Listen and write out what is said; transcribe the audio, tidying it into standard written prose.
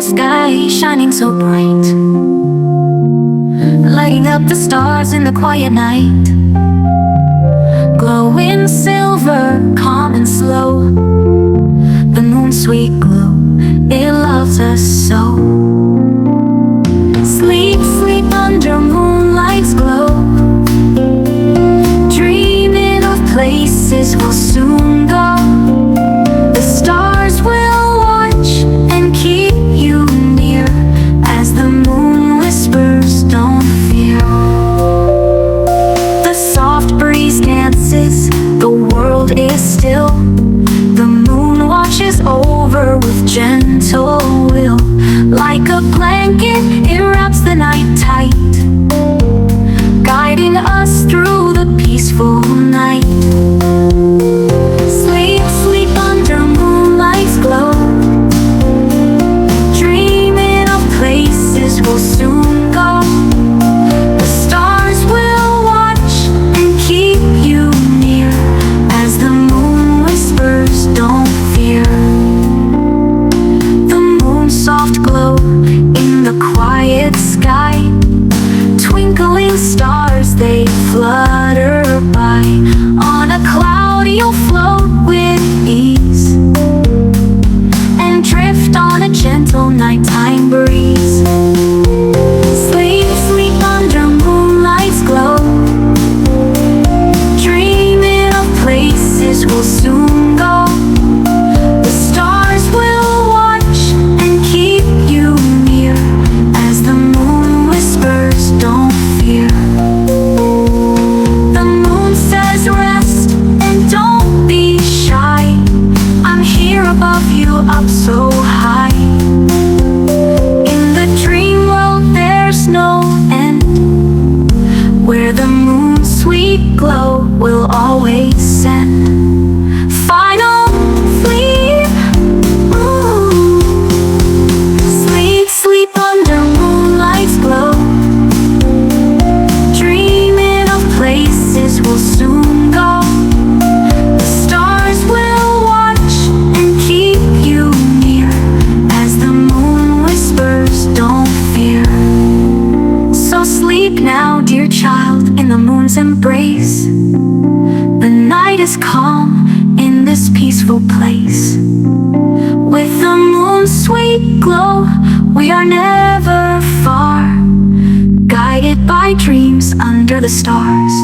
the sky shining so bright, lighting up the stars in the quiet night. Glowing silver, calm and slow, the moon's sweet glow, it loves us so. Sleep, sleep under moonlight's glow, dreaming of places we'll soon go. The stars will watch and keep you near, as the moon whispers, don't fear. The soft breeze dances, the world is still. The moon watches over with gentle will. Like a blanket, it wraps the night tight, guiding us through the peaceful night. Sleep, sleep under moonlight's glow, dreaming of places we'll soon go. The stars will watch and keep you near, as the moon whispers, don't fear. The moon's soft glow in the quiet sky, twinkling stars, they flutter by. On a cloud you'll float with ease, and drift on a gentle nighttime breeze. Sleep, sleep under moonlight's glow, dreaming of places we'll soon go. The stars will watch and keep you near, as the moon whispers, don't fear. The moon says rest and don't be shy, I'm here above you, up so high. In the dream world there's no end, where the moon's sweet glow will always send. Final sleep, ooh. Sleep, sleep under moonlight's glow, dreaming of places we'll soon go. The stars will watch and keep you near, as the moon whispers, don't fear. So sleep now, dear child, in the moon's embrace. The night is calm in this peaceful place. With the moon's sweet glow, we are never far, guided by dreams under the stars.